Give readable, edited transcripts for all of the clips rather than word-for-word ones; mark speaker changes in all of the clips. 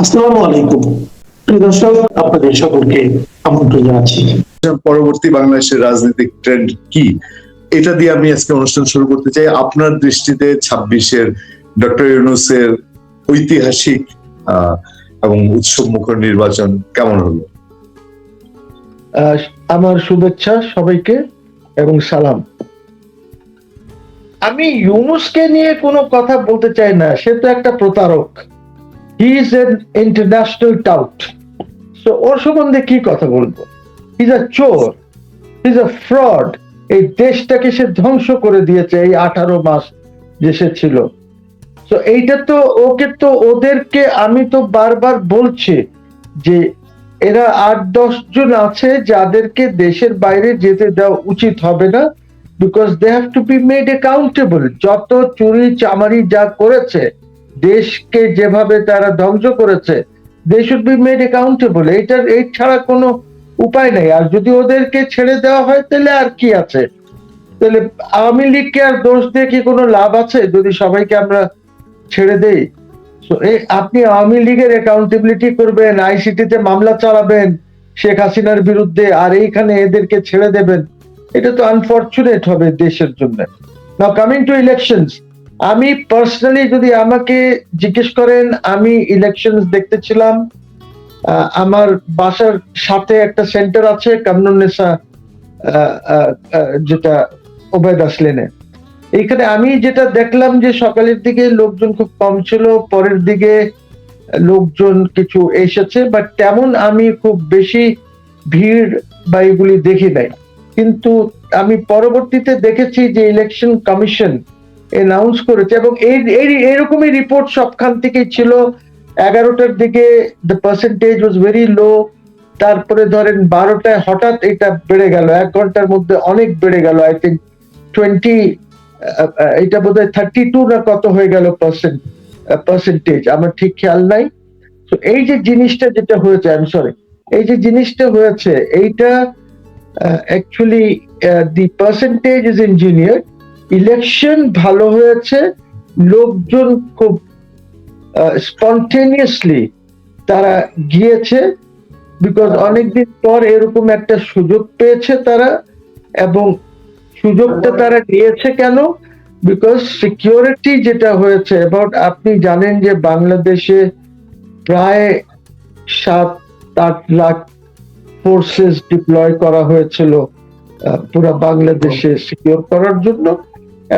Speaker 1: আসসালামু আলাইকুম প্রিয় দর্শক, আপনাদের সকলকে আমন্ত্রণ জানাচ্ছি।
Speaker 2: পরবর্তী বাংলাদেশের রাজনৈতিক ট্রেন্ড কি, এটা দিয়ে আমি আজকে অনুষ্ঠান শুরু করতে চাই। আপনার দৃষ্টিতে 26-এর ডক্টর ইউনূসের ঐতিহাসিক এবং উৎসব মুখর নির্বাচন কেমন হলো?
Speaker 3: আমার শুভেচ্ছা সবাইকে এবং সালাম। আমি ইউনূসকে নিয়ে কোনো কথা বলতে চাই না, সে তো একটা প্রতারক। He is an international tout, so ওর সম্বন্ধে কি কথা বলবো? হি ইজ আ চোর, হি ইজ আ ফ্রড। এই দেশটাকে সে ধ্বংস করে দিয়েছে এই 18 মাস যে সে ছিল। তো এইটা তো ওদেরকে আমি তো বারবার বলছি যে এরা 8-10 জন আছে যাদেরকে দেশের বাইরে যেতে দেওয়া উচিত হবে না, because they have to be made accountable. যত চুরি চামারি যা করেছে, দেশকে যেভাবে তারা ধ্বংস করেছে, they should be made accountable. এই ছাড়া কোনো উপায় নেই। আর যদি ওদেরকে ছেড়ে দেওয়া হয় তাহলে আর কি আছে? তাহলে আওয়ামী লীগকে আর দোষ দিয়ে কি কোনো লাভ আছে যদি সবাইকে আমরা ছেড়ে দেই? আপনি আওয়ামী লীগের অ্যাকাউন্টেবিলিটি করবেন, আইসিটিতে মামলা চালাবেন শেখ হাসিনার বিরুদ্ধে, আর এইখানে এদেরকে ছেড়ে দেবেন, এটা তো আনফরচুনেট হবে দেশের জন্য। নাও কামিং টু ইলেকশনস, আমি পার্সোনালি যদি আমাকে জিজ্ঞেস করেন, আমি ইলেকশনস দেখতেছিলাম। আমার বাসার সাথে একটা সেন্টার আছে কামরুন্নেসা, যেটা ওবায়দাস লেনে। এইখানে আমি যেটা দেখলাম যে সকালের দিকে লোকজন খুব কম ছিল, পরের দিকে লোকজন কিছু এসেছে, বাট তেমন আমি খুব বেশি ভিড় বা এগুলি দেখি নাই। কিন্তু আমি পরবর্তীতে দেখেছি যে ইলেকশন কমিশন অ্যানাউন্স করেছে, এবং এইরকমই রিপোর্ট সবখান থেকেই ছিল। 11টার দিকে the percentage was very low, তারপরে ধরেন 12টায় হঠাৎ এটা বেড়ে গেল, 1 ঘন্টার মধ্যে অনেক বেড়ে গেল। আই থিঙ্ক 20, এটা বোধহয় 32 না কত হয়ে গেল পার্সেন্টেজ, আমার ঠিক খেয়াল নাই। তো এই যে জিনিসটা যেটা হয়েছে, আই এম সরি, এই যে জিনিসটা হয়েছে, এইটা actually the percentage is engineer. Election ভালো হয়েছে, লোকজন খুব স্পন্টেনিয়াসলি তারা গিয়েছে, বিকজ অনেকদিন পর এরকম একটা সুযোগ পেয়েছে তারা। এবং সুযোগটা তারা নিয়েছে কেন? বিকজ সিকিউরিটি যেটা হয়েছে অ্যাবাউট, আপনি জানেন যে বাংলাদেশে প্রায় 7-8 লাখ ফোর্সেস ডিপ্লয় করা হয়েছিল পুরো বাংলাদেশে সিকিউর করার জন্য,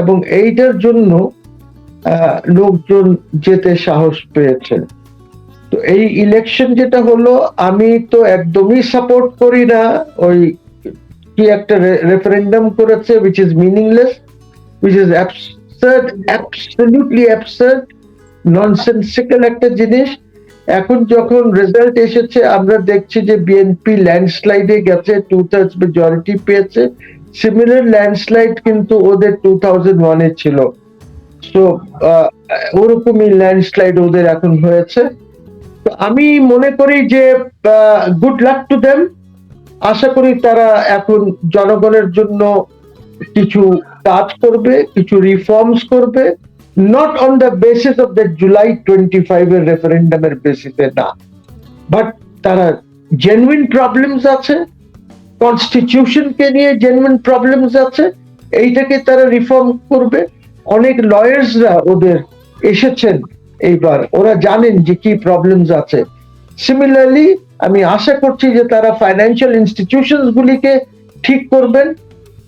Speaker 3: এবং এইটার জন্য লোকজন যেতে সাহস পেয়েছে। তো এই ইলেকশন যেটা হলো, আমি তো একদমই সাপোর্ট করি না। ওই কি একটা রেফারেন্ডাম করেছে which is meaningless, which is absurd, absolutely absurd, nonsensical একটা জিনিস। এখন যখন রেজাল্ট এসেছে, আমরা দেখছি যে বিএনপি ল্যান্ডস্লাইডে গেছে, 2/3 মেজরিটি পেয়েছে। সিমিলার ল্যান্ডস্লাইড কিন্তু ওদের 2001-এ ছিল। সো ওরকমই ল্যান্ডস্লাইড ওদের এখন হয়েছে। তো আমি মনে করি যে গুড লাক টু দেম। আশা করি তারা এখন জনগণের জন্য কিছু কাজ করবে, কিছু রিফর্মস করবে, not on the basis of the July 25-এর রেফারেন্ডামের বেসিসে না, বাট তারা জেনুইন প্রবলেমস আছে, কনস্টিটিউশনকে নিয়ে জেনুইন প্রবলেমস আছে, এইটাকে তারা রিফর্ম করবে। অনেক লয়ার্সরা ওদের এসেছেন এইবার, ওরা জানেন যে কি প্রবলেমস আছে। সিমিলারলি আমি আশা করছি যে তারা ফাইন্যান্সিয়াল ইনস্টিটিউশনস গুলিকে ঠিক করবেন।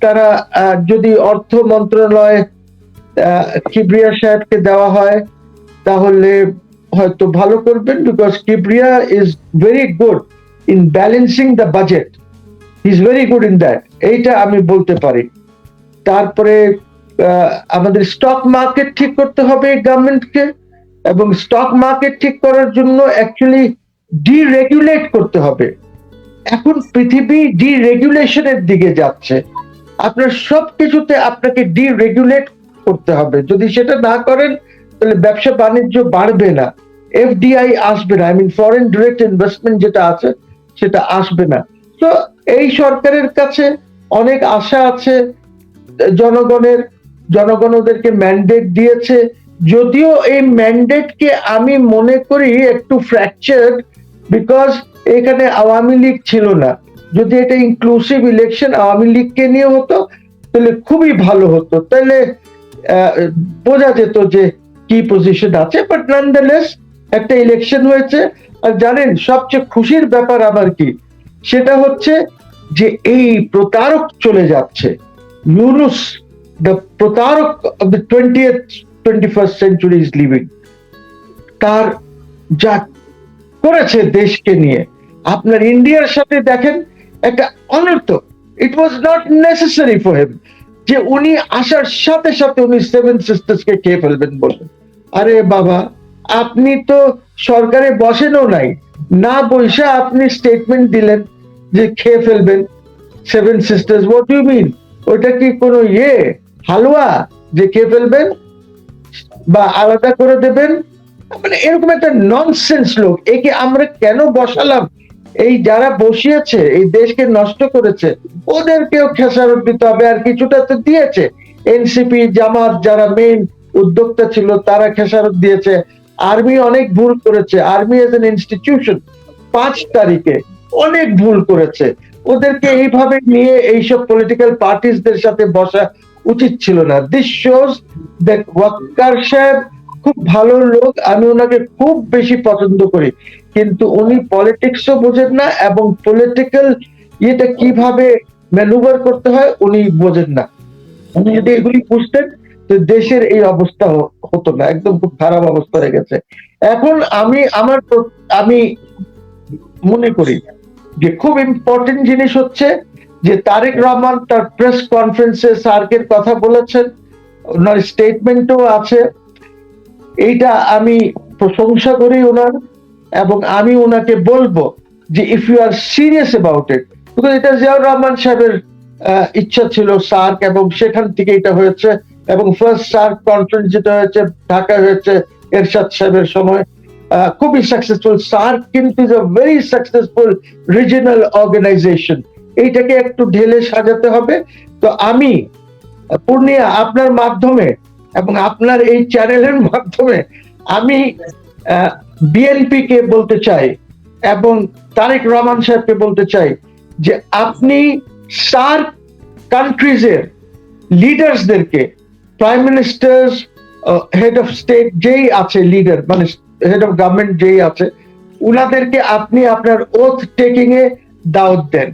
Speaker 3: তারা যদি অর্থ মন্ত্রণালয় কিবরিয়া সাহেবকে দেওয়া হয় তাহলে হয়তো ভালো করবেন, because Kibria is very good in balancing the budget, he is very good in that, এইটা আমি বলতে পারি। তারপরে আমাদের স্টক মার্কেট ঠিক করতে হবে গভর্নমেন্টকে, এবং স্টক মার্কেট ঠিক করার জন্য অ্যাকচুয়ালি ডিরেগুলেট করতে হবে। এখন পৃথিবী ডিরেগুলেশনের দিকে যাচ্ছে, আপনার সবকিছুতে আপনাকে ডিরেগুলেট করতে হবে। যদি সেটা না করেন তাহলে ব্যবসা বাণিজ্য বাড়বে না, এফডিআই আসবে না, I mean foreign direct investment যেটা আছে সেটা আসবে না। তো এই সরকারের কাছে অনেক আশা আছে জনগণের, জনগণ ওদেরকে ম্যান্ডেট দিয়েছে যদিও এই ম্যান্ডেটকে আমি মনে করি একটু ফ্র্যাকচার্ড, বিকজ এখানে আওয়ামী লীগ ছিল না। যদি এটা ইনক্লুসিভ ইলেকশন আওয়ামী লীগকে নিয়ে হতো তাহলে খুবই ভালো হতো, তাহলে বোঝা যেত যে কি পজিশন আছে। বাট নানদালেস একটা ইলেকশন হয়েছে। আর জানেন সবচেয়ে খুশির ব্যাপার আমার কি, সেটা হচ্ছে যে এই প্রতারক চলে যাচ্ছে। ইউনুস, দ্য প্রতারক of the 21st century is leaving। তার যা করেছে দেশকে নিয়ে, আপনার ইন্ডিয়ার সাথে দেখেন একটা অনর্থ। It was not necessary for him যে উনি আসার সাথে সাথে উনি সেভেন সিস্টার্সকে খেয়ে ফেলবেন বলবেন। আরে বাবা, আপনি তো সরকারে বসেনও নাই, না বসে আপনি স্টেটমেন্ট দিলেন যে খেয়ে ফেলবেন seven sisters. What do you mean? ওটা কি কোনো হালুয়া যে খেয়ে ফেলবেন বা আলাদা করে দেবেন? মানে এরকম একটা ননসেন্স লোক, একে আমরা কেন বসালাম? এই যারা বসিয়েছে এই দেশকে নষ্ট করেছে ওদেরকেও খেসারত দিতে হবে। আর কিছুটা তো দিয়েছে, এনসিপি জামাত যারা মেইন উদ্যোক্তা ছিল তারা খেসারত দিয়েছে। আর্মি অনেক ভুল করেছে, আর্মি এজ এন ইনস্টিটিউশন 5 তারিখে অনেক ভুল করেছে। ওদেরকে এইভাবে নিয়ে এইসব পলিটিক্যাল পার্টিসদের সাথে বসা উচিত ছিল না। দিস শোজ দ্যাট ওয়াক্কার সাহেব খুব ভালো লোক, আমি ওনাকে খুব বেশি পছন্দ করি, কিন্তু উনি পলিটিক্সও বোঝেন না এবং পলিটিক্যাল ইয়েটা কিভাবে ম্যানুভার করতে হয় উনি বোঝেন না। উনি যদি এগুলি বুঝতেন তো দেশের এই অবস্থা হতো না, একদম খুব খারাপ অবস্থা হয়ে গেছে। এখন আমি মনে করি যে খুব ইম্পর্টেন্ট জিনিস হচ্ছে যে তারেক রহমান তার প্রেস কনফারেন্সে সার্কের কথা বলেছেন, ওনার স্টেটমেন্টও আছে। এইটা আমি প্রশংসা করি ওনার, এবং আমি ওনাকে বলবো যে if you are serious about it, because এটা জিয়াউর রহমান সাহেবের ইচ্ছা ছিল সার্ক, এবং সেখান থেকে এটা হয়েছে। এবং ফার্স্ট সার্ক কনফারেন্স যেটা হয়েছে ঢাকা হয়েছে এরশাদ সাহেবের সময়, খুবই সাকসেসফুল। সার্ক কিন্তু is a very successful regional organisation, এইটাকে একটু ঢেলে সাজাতে হবে। তো আমি পূর্ণিয়া আপনার মাধ্যমে এবং আপনার এই চ্যানেলের মাধ্যমে আমি বিএনপি কে বলতে চাই এবং তারেক রহমান সাহেবকে বলতে চাই যে আপনি সার্ক কান্ট্রিজের লিডার্সদেরকে, prime minister, head of state যেই আছে লিডার, মানে হেড অফ গভর্নমেন্ট যেই আছে, উনাদেরকে আপনি আপনার ওথ টেকিং এ দাওয়াত দেন।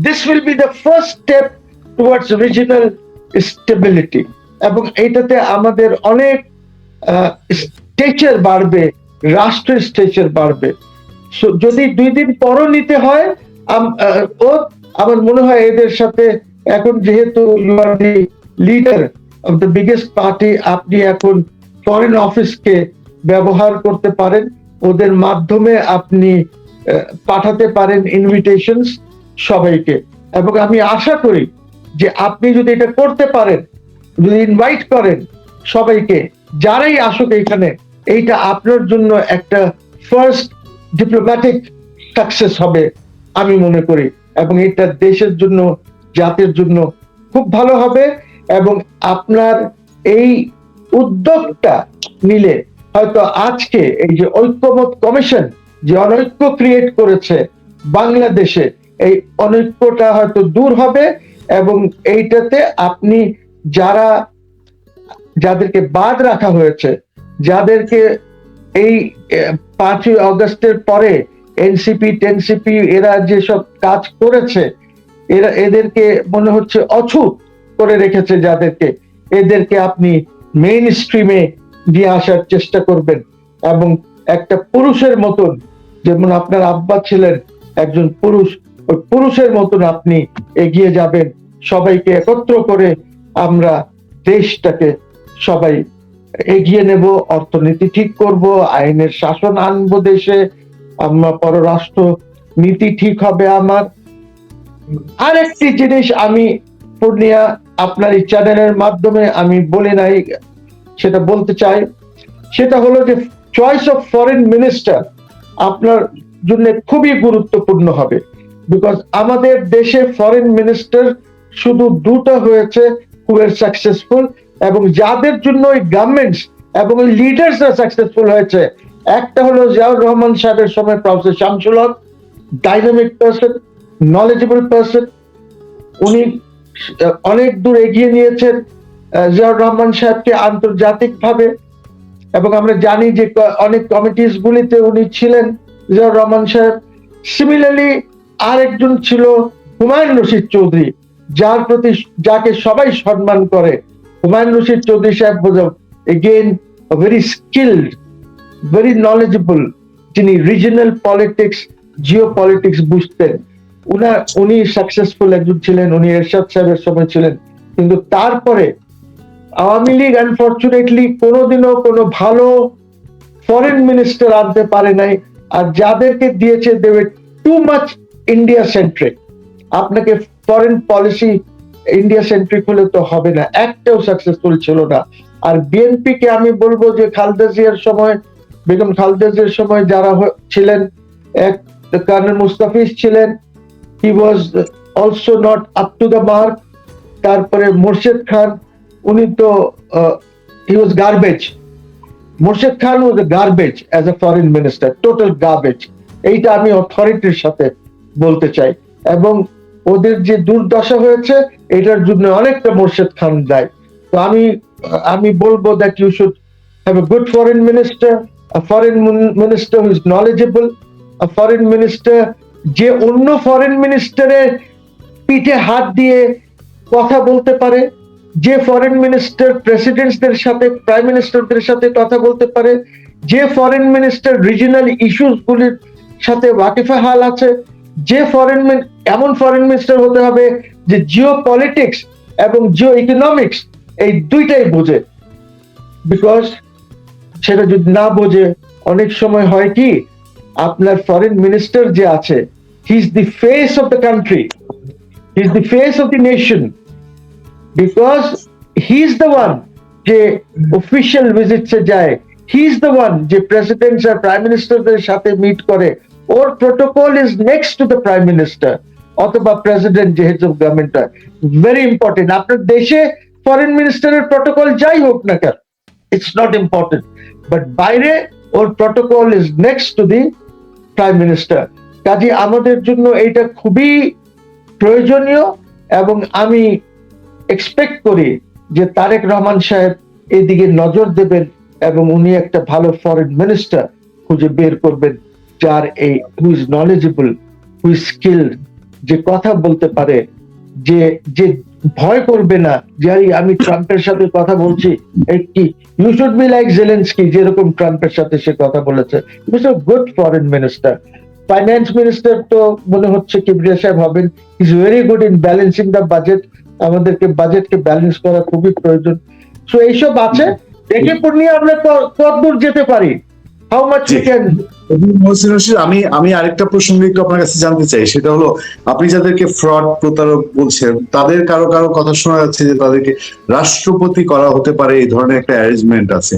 Speaker 3: This will be the first step towards regional stability, এবং এইটাতে আমাদের অনেক স্টেচার বাড়বে, রাষ্ট্রের স্টেচার বাড়বে। যদি 2 দিন পরও নিতে হয় আমার মনে হয় এদের সাথে, এখন যেহেতু you are the leader of the biggest party, আপনি এখন ফরেন অফিসকে ব্যবহার করতে পারেন, ওদের মাধ্যমে আপনি পাঠাতে পারেন ইনভিটেশনস সবাইকে। এবং আমি আশা করি যে আপনি যদি এটা করতে পারেন, যদি ইনভাইট করেন সবাইকে, যারাই আসুক এখানে, এইটা আপনার জন্য একটা ফার্স্ট ডিপ্লোম্যাটিক সাকসেস হবে আমি মনে করি, এবং এটা দেশের জন্য, জাতির জন্য খুব ভালো হবে। এবং আপনার এই উদ্যোগটা নিলে হয়তো আজকে এই যে ঐক্যমত কমিশন যে অনৈক্য ক্রিয়েট করেছে বাংলাদেশে, এই অনৈক্যটা হয়তো দূর হবে। এবং এইটাতে আপনি যাদেরকে বাদ রাখা হয়েছে, যাদেরকে এই 5ই অগস্টের পরে এনসিপি টেনসিপি এরা যেসব কাজ করেছে, এদেরকে মনে হচ্ছে অছুত করে রেখেছে, এদেরকে আপনি মেইন স্ট্রিমে নিয়ে আসার চেষ্টা করবেন। এবং একটা পুরুষের মতন, যেমন আপনার আব্বা ছিলেন একজন পুরুষ, ওই পুরুষের মতন আপনি এগিয়ে যাবেন। সবাইকে একত্র করে আমরা দেশটাকে সবাই এগিয়ে নেব, অর্থনীতি ঠিক করব, আইনের শাসন আনবো দেশে, আমরা পররাষ্ট্র নীতি ঠিক হবে। আমার আরেকটি জিনিস আমি পূর্ণিয়া আপনার এই চ্যানেলের মাধ্যমে আমি বলি নাই, সেটা বলতে চাই, সেটা হলো যে চয়েস অফ ফরেন মিনিস্টার আপনার জন্য খুবই গুরুত্বপূর্ণ হবে। বিকজ আমাদের দেশে ফরেন মিনিস্টার শুধু 2টা হয়েছে খুব সাকসেসফুল, এবং যাদের জন্য ওই গভর্নমেন্টস এবং ওই লিডার্সরা সাকসেসফুল হয়েছে। একটা হলো জিয়াউর রহমান সাহেবের সময় প্রফেসর শামসুল হক, ডাইনামিক পারসন, নলেজেবল পারসন, উনি অনেক দূর এগিয়ে নিয়েছেন জিয়াউর রহমান সাহেবকে আন্তর্জাতিকভাবে, এবং আমরা জানি যে অনেক কমিটিস গুলিতে উনি ছিলেন জিয়াউর রহমান সাহেব। সিমিলারলি আরেকজন ছিল হুমায়ুন রশিদ চৌধুরী, যাকে সবাই সম্মান করে। হুমায়ুন রশিদ চৌধুরী সাহেব again very skilled, very knowledgeable, যিনি রিজিনাল পলিটিক্স, জিও পলিটিক্স বুঝতেন। উনি সাকসেসফুল একজন ছিলেন, উনি এরশাদ সাহেবের সময় ছিলেন। কিন্তু তারপরে আওয়ামী লীগ আনফরচুনেটলি কোনোদিনও কোনো ভালো ফরেন মিনিস্টার আনতে পারে নাই, আর যাদেরকে দিয়েছে they were too much India centric. আপনাকে ফরেন পলিসি ইন্ডিয়া সেন্ট্রিক হলে তো হবে না, একটাও সাকসেসফুল ছিল না। আর বিএনপি কে আমি বলবো যে খালেদা জিয়ার সময়, বেগম খালেদা জিয়ার সময় যারা ছিলেন, এক কর্নেল মুস্তাফিজ ছিলেন, he was also not up to the mark. তারপরে মোর্শেদ খান, উনি তো he was garbage. Morshed Khan was a garbage as a foreign minister, total garbage. এইটা আমি অথরিটির সাথে বলতে চাই। এবং ওদের যে দুর্দশা হয়েছে এটার জন্য অনেকটা মোর্শেদ খান দায়ী। তো আমি বলবো that you should have a good foreign minister, a foreign minister who is knowledgeable, a foreign minister যে অন্য ফরেন মিনিস্টারের পিঠে হাত দিয়ে কথা বলতে পারে, যে ফরেন মিনিস্টার প্রেসিডেন্টদের সাথে, প্রাইম মিনিস্টারদের সাথে কথা বলতে পারে, যে ফরেন মিনিস্টার রিজিনাল ইস্যুস গুলির সাথে ওয়াকিফাহাল আছে, যে এমন ফরেন মিনিস্টার হতে হবে যে জিও পলিটিক্স এবং জিও ইকোনমিক্স এই দুইটাই বোঝে। বিকজ সেটা যদি না বোঝে, অনেক সময় হয় কি, আপনার ফরেন মিনিস্টার যে আছে, he is the face of the country, he is the face of the nation, because he is the one যে অফিসিয়াল ভিজিটসে যায়, হি ইজ দ্য ওয়ান যে প্রেসিডেন্ট আর প্রাইম মিনিস্টারদের সাথে মিট করে। ওর protocol is next to the prime minister অথবা প্রেসিডেন্ট যে head of government. Very important. আপনার দেশে ফরেন মিনিস্টারের প্রোটোকল যাই হোক না কেন, ইটস নট ইম্পর্টেন্ট, বাট বাইরে ওর protocol is next to the prime minister. কাজে আমাদের জন্য এটা খুবই প্রয়োজনীয়, এবং আমি এক্সপেক্ট করি যে তারেক রহমান সাহেব এদিকে নজর দেবেন এবং উনি একটা ভালো ফরেন মিনিস্টার খুঁজে বের করবেন, যার এই হু is knowledgeable, who is skilled, যে কথা বলতে পারে, যে ভয় করবে না যে আমি ট্রাম্পের সাথে কথা বলছি। কি you should be like Zelensky, যেরকম ট্রাম্পের সাথে সে কথা বলেছে। Good foreign minister. Finance minister তো মনে হচ্ছে কিবরিয়া সাহেব হবেন। Is very good in balancing the budget. আমাদেরকে বাজেটকে ব্যালেন্স করা খুবই প্রয়োজন। সো এইসব আছে, দেখে নিয়ে আমরা কত দূর যেতে পারি, how much we can.
Speaker 2: Mohsin Rashid, আমি আরেকটা প্রসঙ্গে একটু আপনার কাছে জানতে চাই। সেটা হলো, আপনি যাদেরকে ফ্রড, প্রতারক বলছেন, তাদের কারো কথা শোনা যাচ্ছে যে তাদেরকে রাষ্ট্রপতি করা হতে পারে, এই ধরনের একটা অ্যারেঞ্জমেন্ট আছে।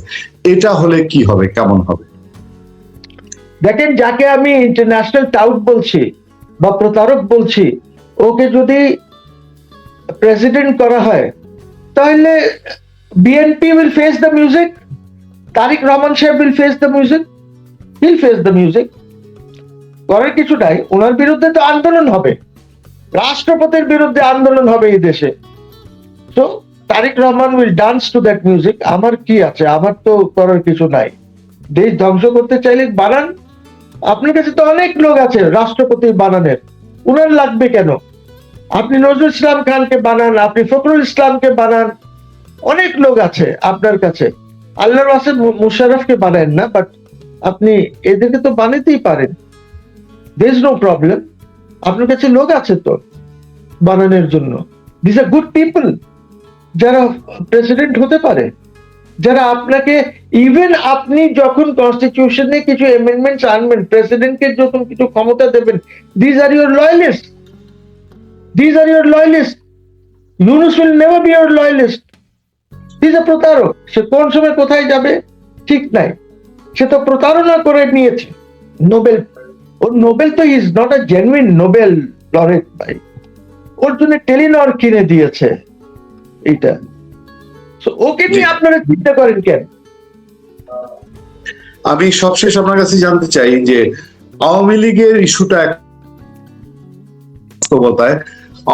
Speaker 2: এটা হলে কি হবে, কেমন হবে?
Speaker 3: দেখেন, যাকে আমি ইন্টারন্যাশনাল টাউট বলছি বা প্রতারক বলছি, ওকে যদি প্রেসিডেন্ট করা হয়, তাহলে BNP will face the music, Tarique Rahman সাহেব will face the music, he'll face the music. করার কিছু নাই, ওনার বিরুদ্ধে তো আন্দোলন হবে, রাষ্ট্রপতির বিরুদ্ধে আন্দোলন হবে এই দেশে। তো Tarique Rahman will dance to that music. আমার কি আছে, আমার তো করার কিছু নাই। দেশ ধ্বংস করতে চাইলে বানান, আপনার কাছে তো অনেক লোক আছে রাষ্ট্রপতি বানানের, উনার লাগবে কেন? আপনি নজরুল ইসলাম খানকে বানান, আপনি ফখরুল ইসলামকে বানান, অনেক লোক আছে আপনার কাছে। আল্লাহর ওয়াসিফ মুশাররফকে বানান না, বাট আপনি এদেরকে তো বানাতেই পারেন, দেয়ার ইজ নো প্রবলেম। আপনার কাছে লোক আছে তো বানানোর জন্য। দিস আর গুড পিপল যারা প্রেসিডেন্ট হতে পারে, যারা আপনাকে, ইভেন আপনি যখন কনস্টিটিউশনে কিছু অ্যামেন্ডমেন্টস আনবেন, প্রেসিডেন্টকে যখন কিছু ক্ষমতা দেবেন, this are your loyalist, this are your loyalist. Yunus will never be your loyalist. This are প্রতারক। সে কোন সময় কোথায় যাবে ঠিক নাই, সে তো প্রতারণা করে নিয়েছে। নোবেল, ওর নোবেল তো is not a genuine Nobel laureate ভাই, ওর জন্য টেলিনর কিনে দিয়েছে এইটা। ওকে নিয়ে আপনারা চিন্তা করেন কেন?
Speaker 2: আমি সবশেষ আপনার কাছে জানতে চাই যে আওয়ামী লীগের ইস্যুটা বাস্তবতায়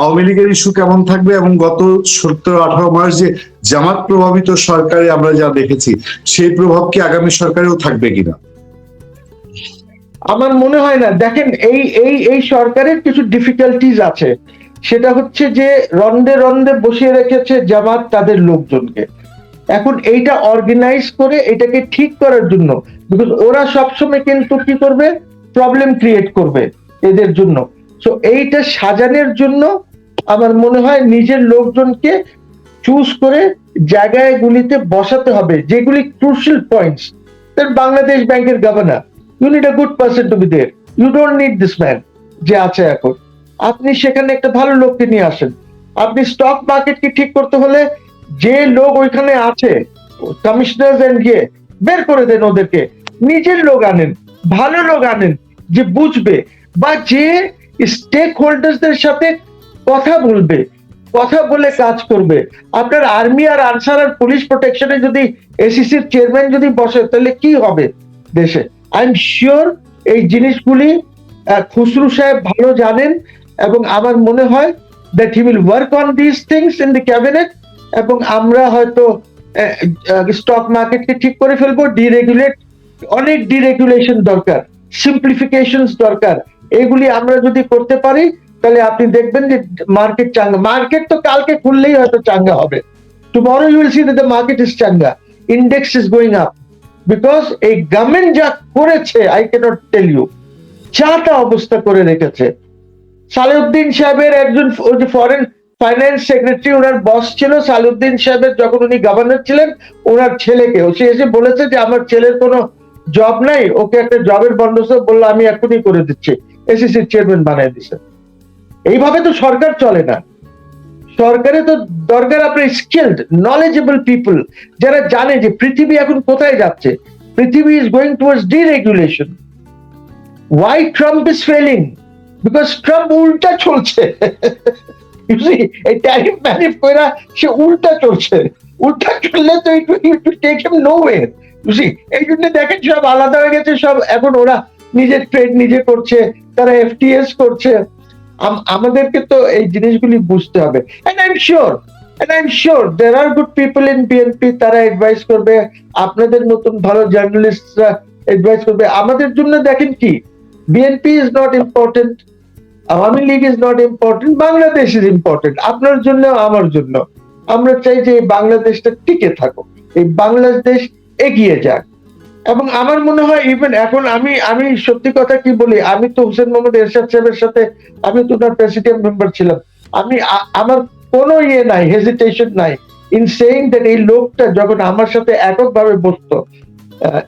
Speaker 2: আওয়ামী লীগের ইস্যু কেমন থাকবে, এবং গত 17-18 মাস যে জামাত প্রভাবিত সরকারে আমরা যা দেখেছি সেই প্রভাব কি আগামী সরকারেও থাকবে কিনা?
Speaker 3: আমার মনে হয় না। দেখেন, এই এই এই সরকারের কিছু ডিফিকাল্টিজ আছে। সেটা হচ্ছে যে রন্দে রন্দে বসিয়ে রেখেছে জামাত তাদের লোকজনকে। এখন এইটা অর্গানাইজ করে এটাকে ঠিক করার জন্য, বিকজ ওরা সবসময় কিন্তু কি করবে, প্রবলেম ক্রিয়েট করবে এদের জন্য। সো এইটা সাজানোর জন্য আমার মনে হয় নিজের লোকজনকে চুজ করে জায়গাগুলিতে বসাতে হবে, যেগুলি ক্রুশিয়াল পয়েন্টস। বাংলাদেশ ব্যাংকের governor, you need a good person to be there, you don't need this man যে আছে এখন। আপনি সেখানে একটা ভালো লোককে নিয়ে আসেন। আপনি স্টক মার্কেটকে ঠিক করতে হলে যে লোক ওইখানে আছে, কমিশনার গিয়ে বের করে দেন ওদেরকে, নিজের লোক আনেন, ভালো লোক আনেন যে বুঝবে, বা যে স্টেক হোল্ডারদের সাথে কথা বলবে, কথা বলে কাজ করবে। আপনার আর্মি আর আনসার আর পুলিশ প্রোটেকশনে যদি এসিসির চেয়ারম্যান যদি বসে, তাহলে কি হবে দেশে? আই এম শিওর এই জিনিসগুলি খুসরু সাহেব ভালো জানেন, এবং আমার মনে হয় that he will work on this things in the cabinet. এবং আমরা হয়তো স্টক মার্কেটকে ঠিক করে ফেলবো, ডিরেগুলেট, অনেক ডিরেগুলেশন দরকার, সিম্পলিফিকেশনস দরকার। এগুলি আমরা যদি করতে পারি তাহলে আপনি দেখবেন যে মার্কেট চাঙ্গা। মার্কেট তো কালকে খুললেই হয়তো চাঙ্গা হবে। Tomorrow you will see that the market is চাঙ্গা, index is going up, because এই গভর্নমেন্ট যা করেছে, আই ক্যানট টেল ইউ, যা তা অবস্থা করে রেখেছে। সালেউদ্দিন সাহেবের একজন ফরেন ফাইন্যান্স সেক্রেটারি, ওনার বস ছিল সালেউদ্দিন সাহেবের, যখন উনি গভর্নর ছিলেন, ওনার ছেলেকে সে এসে বলেছে যে আমার ছেলের কোনো জব নাই, ওকে একটা জবের বন্দোবস্ত বললো, আমি এখনই করে দিচ্ছি, এসিসির চেয়ারম্যান বানিয়ে দিচ্ছে। এইভাবে তো সরকার চলে না। সরকারে তো দরকার আপনার স্কিলড, নলেজেবল পিপল, যারা জানে যে পৃথিবী এখন কোথায় যাচ্ছে। পৃথিবী is going towards deregulation. Why Trump is failing? Because Trump উল্টা চলছে। এই ট্যারিফ ম্যারিফ কইরা সে উল্টা চলছে। উল্টা চললে তো ইট টেক হিম নোওয়্যার। এই জন্য দেখেন সব আলাদা হয়ে গেছে, সব এখন ওরা নিজের ট্রেড নিজে করছে, তারা এফটিএস করছে। আমাদেরকে তো এই জিনিসগুলি বুঝতে হবে। And I am sure there are good people in BNP, তারা অ্যাডভাইস করবে, আপনাদের মতন ভালো জার্নালিস্টরা অ্যাডভাইস করবে। আমাদের জন্য দেখেন কি, BNP is not important, Awami League is not important, Bangladesh is important, আপনার জন্য আমার জন্য। আমরা চাই যে এই বাংলাদেশটা টিকে থাকুক, এই বাংলাদেশ এগিয়ে যাক। এবং আমার মনে হয় ইভেন এখন আমি সত্যি কথা কি বলি, আমি তো হোসেন মোহাম্মদ এরশাদ সাহেবের সাথে, আমি তো তার প্রেসিডেন্ট মেম্বার ছিলাম। আমার কোনো নাই, হেজিটেশন নাই ইন সেইং দ্যাট এই লোকটা যখন আমার সাথে এককভাবে বসতো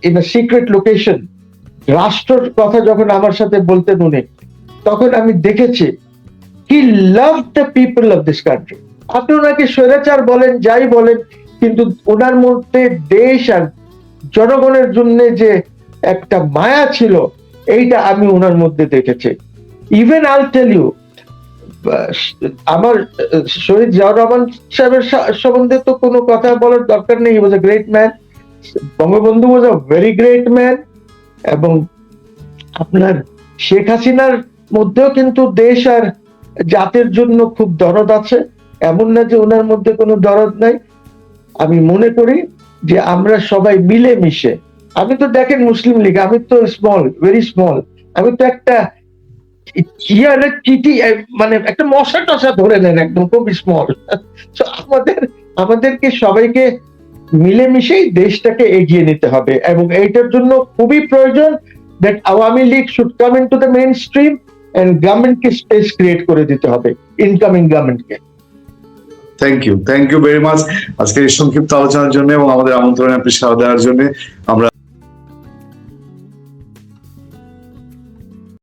Speaker 3: ইন আ সিক্রেট লোকেশন, রাষ্ট্রের কথা যখন আমার সাথে বলতেন উনি, তখন আমি দেখেছি he love the people of this country. আপনি ওনাকে স্বৈরাচার বলেন, যাই বলেন, কিন্তু ওনার মধ্যে দেশ আর জনগণের জন্য যে একটা মায়া ছিল, এইটা আমি ওনার মধ্যে দেখেছি। ইভেন আই টেল ইউ, আমার শহীদ জিয়াউর রহমান সাহেবের সম্বন্ধে তো কোনো কথা বলার দরকার নেই। He was a great man, Bangabandhu was a very great man. এবং আপনার শেখ হাসিনার মধ্যেও কিন্তু দেশ আর জাতির জন্য খুব দরদ আছে, এমন না যে ওনার মধ্যে কোনো দরদ নাই। আমি মনে করি যে আমরা সবাই মিলে মিশে, আমি তো দেখেন মুসলিম লীগ, আমি তো স্মল, ভেরি স্মল, আমি তো একটা চিঠি, মানে একটা মশা টশা ধরে নেন, একদম খুব স্মল। আমাদেরকে সবাইকে মিলেমিশেই দেশটাকে এগিয়ে নিতে হবে, এবং এইটার জন্য খুবই প্রয়োজন that Awami League should come into the mainstream and গভর্নমেন্টকে স্পেস ক্রিয়েট করে দিতে হবে, ইনকামিং গভর্নমেন্টকে।
Speaker 2: থ্যাংক ইউ ভেরি মাচ আজকে এই সংক্ষিপ্ত আলোচনার জন্য এবং আমাদের আমন্ত্রণে আপনি সাড়া দেওয়ার জন্য। আমরা